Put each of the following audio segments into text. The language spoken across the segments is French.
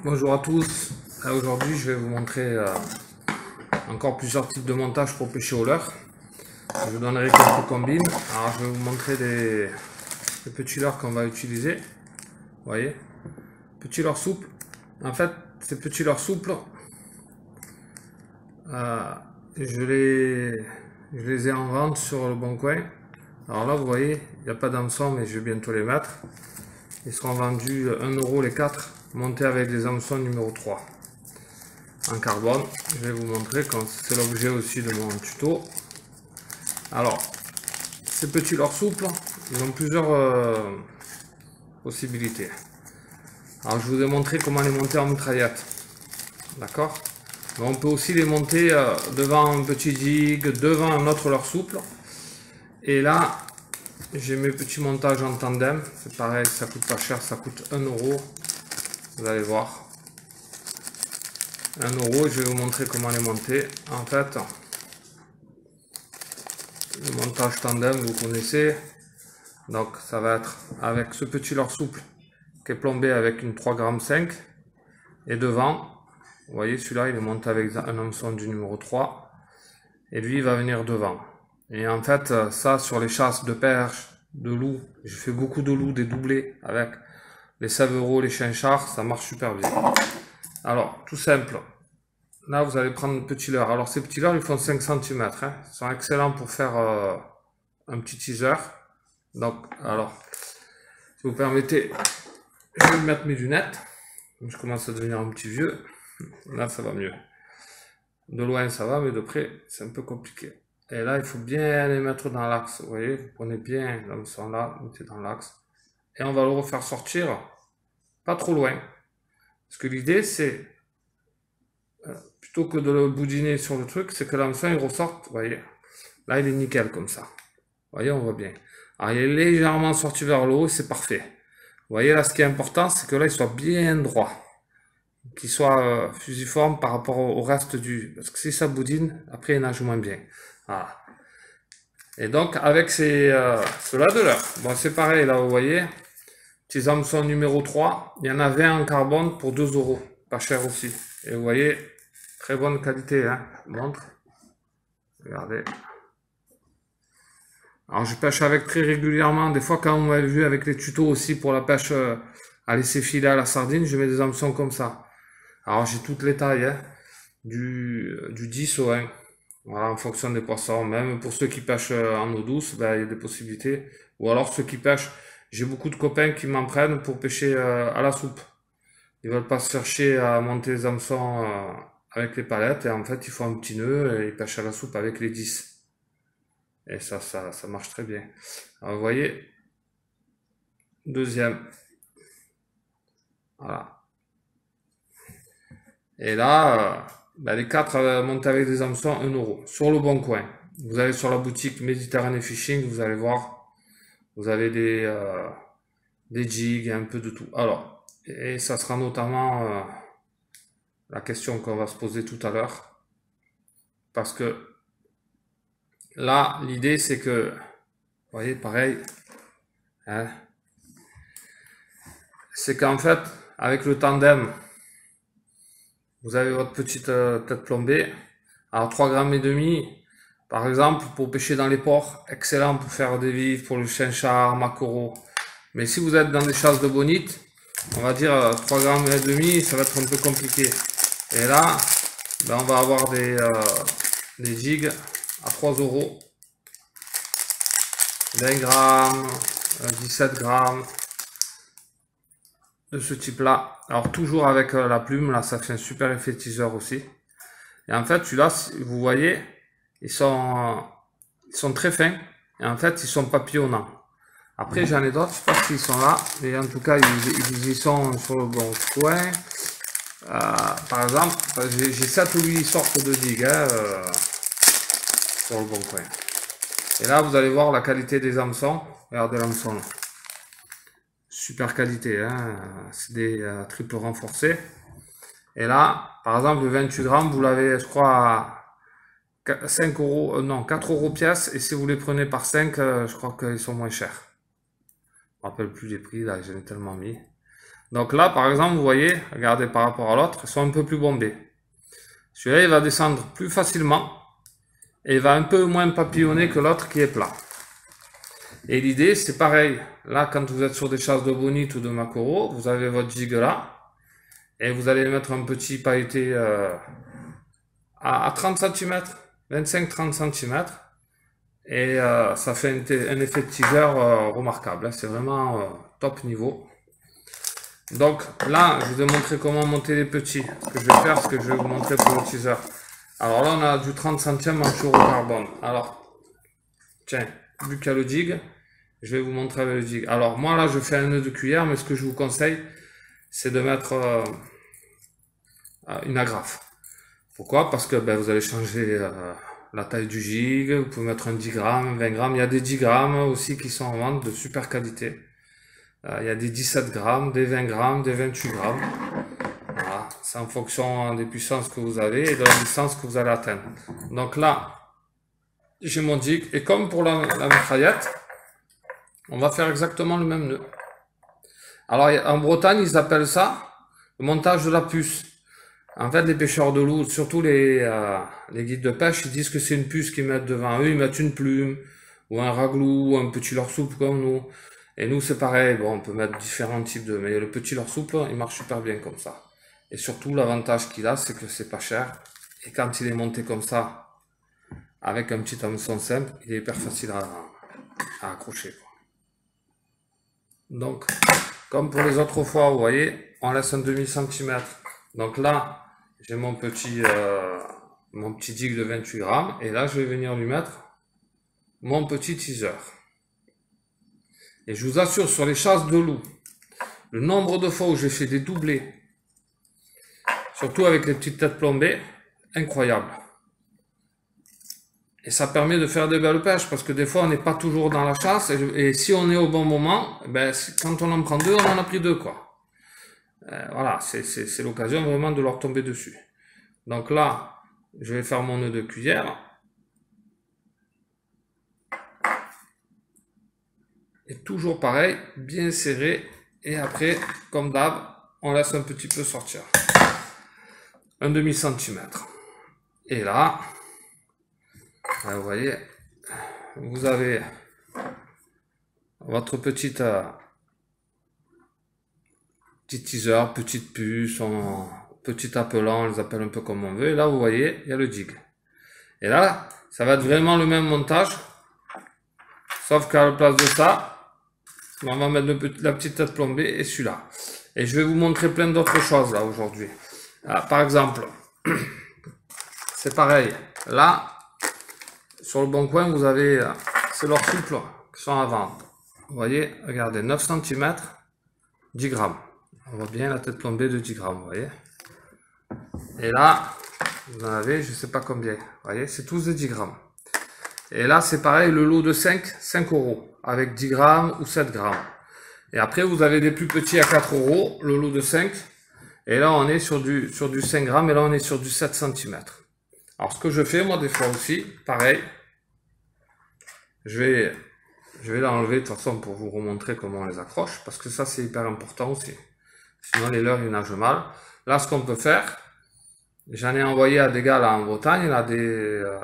Bonjour à tous. Aujourd'hui, je vais vous montrer encore plusieurs types de montage pour pêcher au leurre. Je vous donnerai quelques combines. Alors, je vais vous montrer les petits leurres qu'on va utiliser. Vous voyez, petits leurres souples. En fait, ces petits leurres souples, euh, je les ai en vente sur le Bon Coin. Alors là, vous voyez, il n'y a pas d'hameçon, mais je vais bientôt les mettre. Ils seront vendus 1 € les 4, montés avec des hameçons numéro 3 en carbone. Je vais vous montrer quand c'est l'objet aussi de mon tuto. Alors, ces petits leurres souples, ils ont plusieurs possibilités. Alors, je vous ai montré comment les monter en mitraillette. D'accord? Mais on peut aussi les monter devant un petit jig, devant un autre leurre souple. Et là, j'ai mes petits montages en tandem. C'est pareil, ça coûte pas cher, ça coûte 1 €. Vous allez voir. 1 €, je vais vous montrer comment les monter. En fait, le montage tandem, vous connaissez. Donc, ça va être avec ce petit leurre souple qui est plombé avec une 3,5 g. Et devant, vous voyez, celui-là, il est monté avec un hameçon du numéro 3. Et lui, il va venir devant. Et en fait, ça, sur les chasses de perche, de loup, je fais beaucoup de loups, des doublés avec les sèvreaux, les chinchards, ça marche super bien. Alors, tout simple. Là, vous allez prendre un petit leurre. Alors, ces petits leurres, ils font 5 cm. Hein. Ils sont excellents pour faire un petit teaser. Donc, alors, si vous permettez, je vais mettre mes lunettes. Je commence à devenir un petit vieux. Là, ça va mieux. De loin, ça va, mais de près, c'est un peu compliqué. Et là, il faut bien les mettre dans l'axe. Vous voyez, vous prenez bien l'hameçon là, mettez dans l'axe. Et on va le refaire sortir pas trop loin. Parce que l'idée, c'est, plutôt que de le boudiner sur le truc, c'est que l'hameçon, il ressorte. Vous voyez, là, il est nickel comme ça. Vous voyez, on voit bien. Alors, il est légèrement sorti vers le haut, c'est parfait. Vous voyez, là, ce qui est important, c'est que là, il soit bien droit. Qu'il soit fusiforme par rapport au reste du... Parce que si ça boudine, après, il nage moins bien. Voilà. Et donc, avec ceux-là de l'heure, bon, c'est pareil, là, vous voyez, petits hameçons numéro 3, il y en a 20 en carbone pour 2 €. Pas cher aussi. Et vous voyez, très bonne qualité, hein. Je vous montre. Regardez. Alors, je pêche avec très régulièrement. Des fois, quand vous m'avez vu avec les tutos aussi pour la pêche à laisser filer à la sardine, je mets des hameçons comme ça. Alors, j'ai toutes les tailles, hein, du 10 au 1. Voilà, en fonction des poissons. Même pour ceux qui pêchent en eau douce, ben, il y a des possibilités. Ou alors ceux qui pêchent, j'ai beaucoup de copains qui m'en prennent pour pêcher à la soupe. Ils veulent pas se faire chier à monter les hameçons avec les palettes. Et en fait, ils font un petit nœud et ils pêchent à la soupe avec les 10. Et ça marche très bien. Alors, vous voyez, deuxième. Voilà. Et là, ben, les 4 montés avec des hameçons, 1 € sur le Bon Coin. Vous allez sur la boutique Méditerranée Fishing, vous allez voir, vous avez des jigs et un peu de tout. Alors, et ça sera notamment la question qu'on va se poser tout à l'heure. Parce que là, l'idée c'est que, vous voyez, pareil, hein, c'est qu'en fait, avec le tandem, vous avez votre petite tête plombée. Alors 3,5 g, par exemple, pour pêcher dans les ports, excellent pour faire des vifs, pour le chinchard, maquereau. Mais si vous êtes dans des chasses de bonite, on va dire 3,5 g, ça va être un peu compliqué. Et là, ben on va avoir des jigs à 3 €, 20 grammes, 17 grammes, de ce type-là. Alors toujours avec la plume, là ça fait un super effet teaser aussi. Et en fait, celui-là, vous voyez, ils sont très fins. Et en fait, ils sont papillonnants. Après, j'en ai d'autres, je sais pas s'ils sont là. Mais en tout cas, ils y sont sur le Bon Coin. Par exemple, j'ai 7 ou 8 sortes de digues hein, sur le Bon Coin. Et là, vous allez voir la qualité des hameçons. Regardez l'hameçon là. Super qualité, hein. C'est des triples renforcés. Et là, par exemple, le 28 grammes, vous l'avez, je crois, à 5 €, non, 4 € pièce. Et si vous les prenez par 5, je crois qu'ils sont moins chers. Je me rappelle plus les prix, là, j'en ai tellement mis. Donc là, par exemple, vous voyez, regardez par rapport à l'autre, ils sont un peu plus bombés. Celui-là, il va descendre plus facilement et il va un peu moins papillonner que l'autre qui est plat. Et l'idée, c'est pareil. Là, quand vous êtes sur des chasses de bonite ou de maquereau, vous avez votre jig là et vous allez mettre un petit pailleté à 30 cm, 25-30 cm. Et ça fait un effet de teaser remarquable. C'est vraiment top niveau. Donc là, je vous ai montré comment monter les petits. Ce que je vais faire, ce que je vais vous montrer pour le teaser. Alors là, on a du 30 centièmes en fluorocarbone. Alors, tiens, vu qu'il y a le jig, je vais vous montrer avec le jig. Alors moi là, je fais un nœud de cuillère, mais ce que je vous conseille, c'est de mettre une agrafe. Pourquoi? Parce que vous allez changer la taille du jig, vous pouvez mettre un 10 grammes, 20 grammes. Il y a des 10 grammes aussi qui sont en vente de super qualité. Il y a des 17 grammes, des 20 grammes, des 28 grammes. Voilà, c'est en fonction des puissances que vous avez et de la distance que vous allez atteindre. Donc là, j'ai mon jig. Et comme pour la mitraillette, on va faire exactement le même nœud. Alors en Bretagne, ils appellent ça le montage de la puce. En fait, les pêcheurs de loup, surtout les guides de pêche, ils disent que c'est une puce qu'ils mettent devant eux. Ils mettent une plume, ou un raglou, ou un petit leurre souple comme nous. Et nous, c'est pareil. Bon, on peut mettre différents types de... Mais le petit leurre souple, il marche super bien comme ça. Et surtout, l'avantage qu'il a, c'est que c'est pas cher. Et quand il est monté comme ça, avec un petit hameçon simple, il est hyper facile à accrocher. Donc, comme pour les autres fois, vous voyez, on laisse un demi-centimètre. Donc là, j'ai mon petit jig de 28 grammes. Et là, je vais venir lui mettre mon petit teaser. Et je vous assure, sur les chasses de loup, le nombre de fois où j'ai fait des doublés, surtout avec les petites têtes plombées, incroyable. Et ça permet de faire des belles pêches, parce que des fois, on n'est pas toujours dans la chasse. Et si on est au bon moment, quand on en prend deux, on en a pris deux, quoi. Voilà, c'est l'occasion vraiment de leur tomber dessus. Donc là, je vais faire mon nœud de cuillère. Et toujours pareil, bien serré. Et après, comme d'hab, on laisse un petit peu sortir. Un demi-centimètre. Et là, vous voyez, vous avez votre petit teaser, petite puce, petit appelant, on les appelle un peu comme on veut. Et là, vous voyez, il y a le jig. Et là, ça va être vraiment le même montage. Sauf qu'à la place de ça, on va mettre la petite tête plombée et celui-là. Et je vais vous montrer plein d'autres choses là aujourd'hui. Par exemple, c'est pareil. Là, sur le bon coin, vous avez ces leurres souples qui sont à vendre. Vous voyez, regardez, 9 cm, 10 grammes. On voit bien la tête plombée de 10 grammes, vous voyez. Et là, vous en avez, je sais pas combien. Vous voyez, c'est tous des 10 grammes. Et là, c'est pareil, le lot de 5 euros, avec 10 grammes ou 7 grammes. Et après, vous avez des plus petits à 4 euros, le lot de 5. Et là, on est sur du 5 grammes, et là, on est sur du 7 cm. Alors, ce que je fais, moi, des fois aussi, pareil, je vais l'enlever, de toute façon, pour vous remontrer comment on les accroche, parce que ça, c'est hyper important aussi. Sinon, les leurres, ils nagent mal. Là, ce qu'on peut faire, j'en ai envoyé à des gars là en Bretagne, là,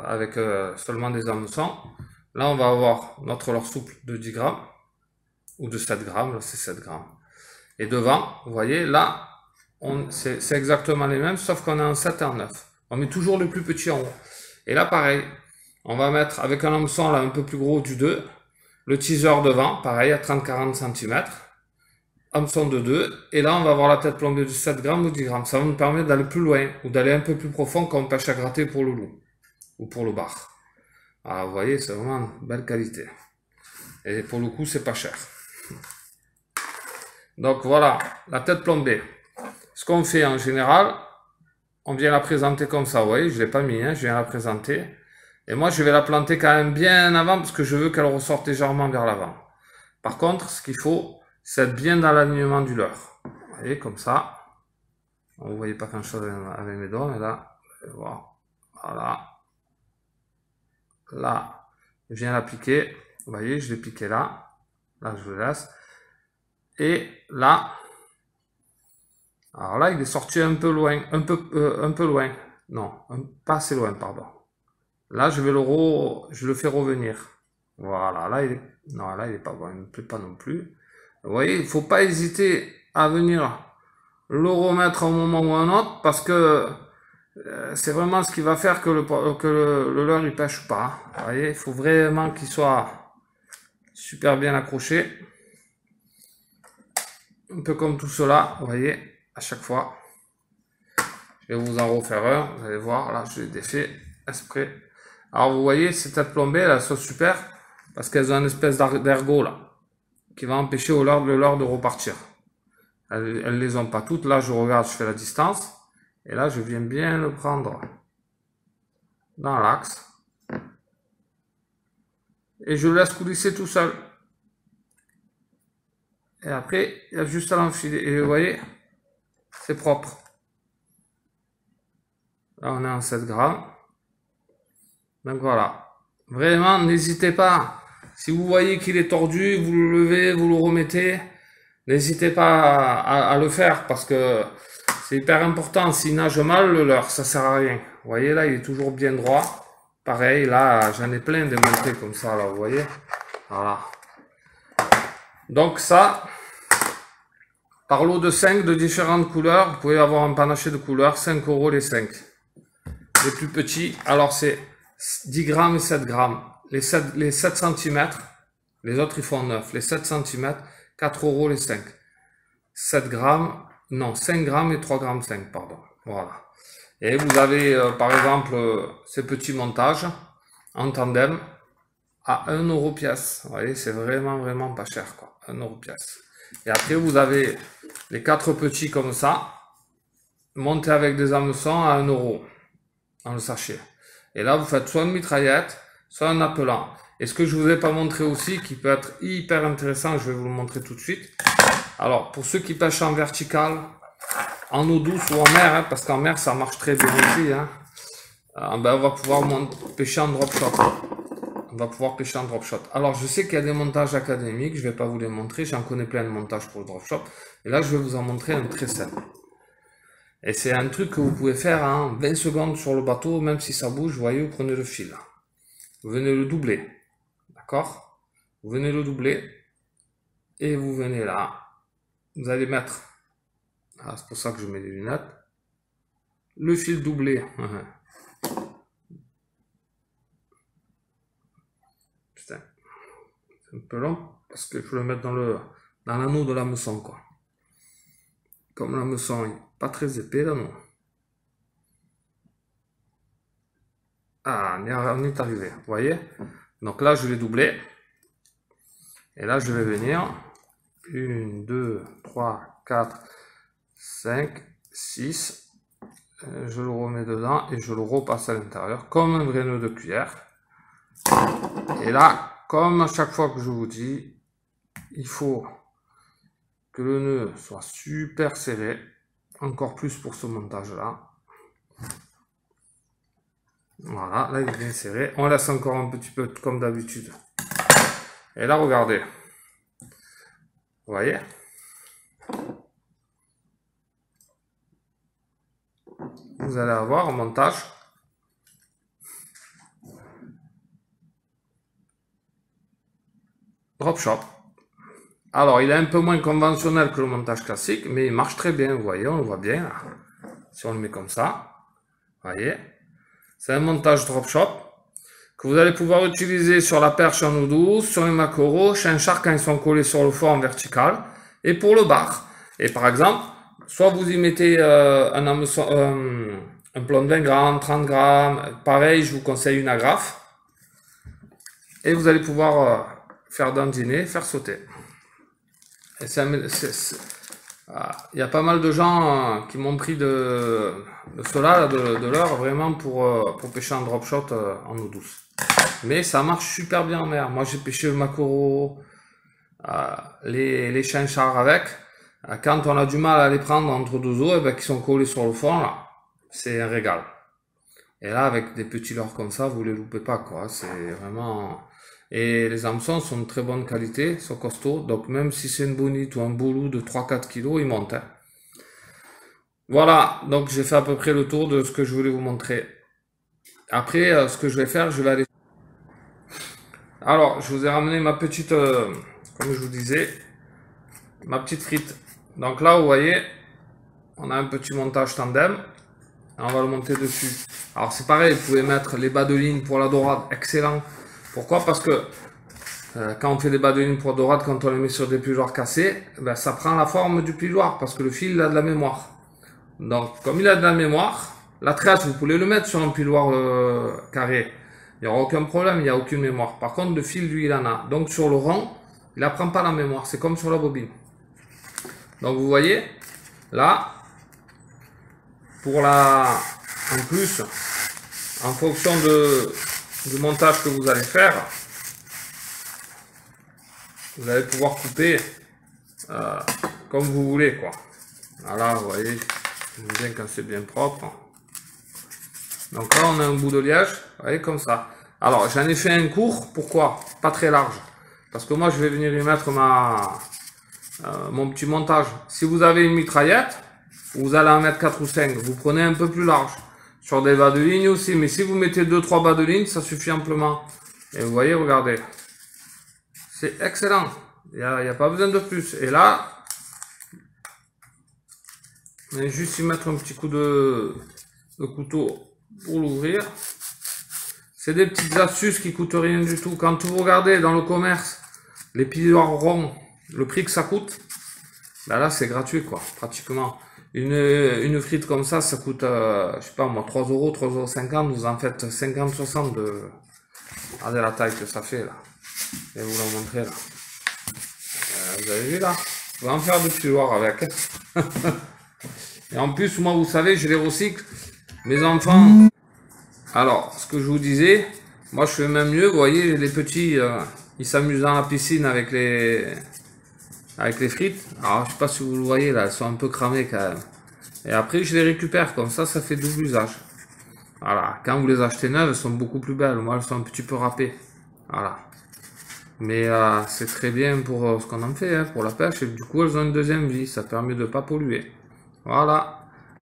avec seulement des hameçons. Là, on va avoir notre leurre souple de 10 grammes, ou de 7 grammes, là c'est 7 grammes. Et devant, vous voyez, là, c'est exactement les mêmes, sauf qu'on est en 7 et en 9. On met toujours le plus petit en haut. Et là, pareil, on va mettre avec un hameçon là un peu plus gros du 2, le teaser devant, pareil, à 30-40 cm. Hameçon de 2, et là on va avoir la tête plombée de 7 grammes ou 10 grammes. Ça va nous permettre d'aller plus loin, ou d'aller un peu plus profond quand on pêche à gratter pour le loup, ou pour le bar. Alors vous voyez, c'est vraiment une belle qualité. Et pour le coup, c'est pas cher. Donc voilà, la tête plombée. Ce qu'on fait en général, on vient la présenter comme ça, vous voyez, je ne l'ai pas mis, hein, je viens la présenter. Et moi, je vais la planter quand même bien avant, parce que je veux qu'elle ressorte légèrement vers l'avant. Par contre, ce qu'il faut, c'est être bien dans l'alignement du leurre. Vous voyez, comme ça. Vous ne voyez pas grand chose avec mes doigts, mais là, vous allez voir. Voilà. Là, je viens l'appliquer. Vous voyez, je l'ai piqué là. Là, je le laisse. Et là, Alors là, il est sorti un peu loin, un peu loin. Non, pas assez loin, pardon. Là, je le fais revenir. Voilà, là, non, là, il est pas bon, il me plaît pas non plus. Vous voyez, il faut pas hésiter à venir le remettre à un moment ou à un autre, parce que c'est vraiment ce qui va faire que le leurre, il pêche pas. Vous voyez, il faut vraiment qu'il soit super bien accroché. Un peu comme tout cela, vous voyez, à chaque fois. Je vais vous en refaire un, vous allez voir, là, je l'ai défait exprès. Alors, vous voyez, ces têtes plombées, elles sont super, parce qu'elles ont une espèce d'ergot, là, qui va empêcher le leurre de repartir. Elles les ont pas toutes. Là, je regarde, je fais la distance. Et là, je viens bien le prendre dans l'axe. Et je le laisse coulisser tout seul. Et après, il y a juste à l'enfiler. Et vous voyez, c'est propre. Là, on est en 7 grammes. Donc voilà. Vraiment, n'hésitez pas. Si vous voyez qu'il est tordu, vous le levez, vous le remettez. N'hésitez pas à le faire, parce que c'est hyper important. S'il nage mal, le leurre, ça sert à rien. Vous voyez, là, il est toujours bien droit. Pareil, là, j'en ai plein de montées comme ça, là, vous voyez. Voilà. Donc ça, par lot de 5 de différentes couleurs, vous pouvez avoir un panaché de couleurs, 5 € les 5. Les plus petits, alors c'est 10 grammes et 7 grammes. Les 7 cm, les autres ils font 9. Les 7 cm, 4 € les 5. 7 grammes, non, 5 grammes et 3 grammes 5, pardon. Voilà. Et vous avez, par exemple, ces petits montages en tandem à 1 € pièce. Vous voyez, c'est vraiment pas cher, quoi. 1 € pièce. Et après, vous avez les 4 petits comme ça, montés avec des hameçons à 1 € dans le sachet. Et là, vous faites soit une mitraillette, soit un appelant. Et ce que je vous ai pas montré aussi, qui peut être hyper intéressant, je vais vous le montrer tout de suite. Alors, pour ceux qui pêchent en vertical, en eau douce ou en mer, hein, parce qu'en mer, ça marche très bien aussi, hein, ben, on va pouvoir pêcher en drop shot. On va pouvoir pêcher en drop shot. Alors, je sais qu'il y a des montages académiques, je vais pas vous les montrer, j'en connais plein de montages pour le drop shot. Et là, je vais vous en montrer un très simple. Et c'est un truc que vous pouvez faire en 20 secondes sur le bateau, même si ça bouge, vous voyez, vous prenez le fil. Vous venez le doubler. D'accord? Vous venez le doubler. Et vous venez là. Vous allez mettre, c'est pour ça que je mets des lunettes, le fil doublé. Putain, c'est un peu long, parce qu'il faut le mettre dans l'anneau de l'hameçon, quoi. Comme l'hameçon est pas très épais, là, non. Ah, on est arrivé, vous voyez? Donc là, je vais doubler. Et là, je vais venir. 1, 2, 3, 4, 5, 6. Je le remets dedans et je le repasse à l'intérieur comme un vrai nœud de cuillère. Et là, comme à chaque fois que je vous dis, il faut que le nœud soit super serré. Encore plus pour ce montage-là. Voilà, là il est bien serré. On laisse encore un petit peu comme d'habitude. Et là, regardez. Vous voyez? Vous allez avoir un montage drop shot. Alors, il est un peu moins conventionnel que le montage classique, mais il marche très bien. Vous voyez, on le voit bien là. Si on le met comme ça, vous voyez, c'est un montage drop shot que vous allez pouvoir utiliser sur la perche en eau douce, sur les maquereaux, chez un char quand ils sont collés sur le fond en vertical, et pour le bar. Et par exemple, soit vous y mettez un plomb de 20 grammes, 30 grammes, pareil, je vous conseille une agrafe, et vous allez pouvoir faire dandiner, faire sauter. Et il y a pas mal de gens qui m'ont pris de cela, de l'heure, vraiment pour pêcher en drop shot en eau douce. Mais ça marche super bien en mer. Moi, j'ai pêché le maquereau, les chinchards avec. Quand on a du mal à les prendre entre deux eaux, et ben, qui sont collés sur le fond, là, c'est un régal. Et là, avec des petits leurres comme ça, vous les loupez pas, quoi. C'est vraiment... Et les hameçons sont de très bonne qualité, sont costauds. Donc, même si c'est une bonite ou un boulot de 3-4 kg, ils montent. Hein. Voilà, donc j'ai fait à peu près le tour de ce que je voulais vous montrer. Après, ce que je vais faire, je vais aller... Alors, je vous ai ramené ma petite, comme je vous disais, ma petite frite. Donc là, vous voyez, on a un petit montage tandem. On va le monter dessus. Alors c'est pareil, vous pouvez mettre les bas de ligne pour la dorade, excellent. Pourquoi? Parce que quand on fait des bas de ligne pour dorade, quand on les met sur des piloirs cassés, ben, ça prend la forme du piloir, parce que le fil a de la mémoire. Donc comme il a de la mémoire, la tresse, vous pouvez le mettre sur un piloir carré. Il n'y aura aucun problème, il n'y a aucune mémoire. Par contre, le fil, lui, il en a. Donc sur le rond, il n'apprend pas la mémoire, c'est comme sur la bobine. Donc vous voyez, là, en plus, en fonction du montage que vous allez faire, vous allez pouvoir couper comme vous voulez, quoi. Voilà, vous voyez, j'aime bien quand c'est bien propre. Donc là, on a un bout de liège, vous voyez, comme ça. Alors, j'en ai fait un court, pourquoi? Pas très large. Parce que moi, je vais venir y mettre mon petit montage. Si vous avez une mitraillette, vous allez en mettre 4 ou 5. Vous prenez un peu plus large. Sur des bas de ligne aussi. Mais si vous mettez 2-3 bas de ligne, ça suffit amplement. Et vous voyez, regardez. C'est excellent. Il n'y a pas besoin de plus. Et là, on va juste y mettre un petit coup de couteau pour l'ouvrir. C'est des petites astuces qui coûtent rien du tout. Quand vous regardez dans le commerce, les piloirs ronds, le prix que ça coûte, ben là c'est gratuit, quoi, pratiquement. Une frite comme ça coûte, je sais pas moi, 3 euros, 3,50 €, vous en faites 50-60 de... Regardez la taille que ça fait, là. Je vais vous la montrer, là. Vous avez vu, là? On va en faire des piloirs avec. Et en plus, moi, vous savez, je les recycle. Mes enfants... Alors, ce que je vous disais, moi, je fais même mieux, vous voyez, les petits, ils s'amusent dans la piscine avec les frites. Alors, je sais pas si vous le voyez, là, elles sont un peu cramées quand même. Et après, je les récupère, comme ça fait double usage. Voilà, quand vous les achetez neuves, elles sont beaucoup plus belles. Moi, elles sont un petit peu râpées. Voilà. Mais c'est très bien pour ce qu'on en fait, hein, pour la pêche. Et du coup, elles ont une deuxième vie. Ça permet de ne pas polluer. Voilà.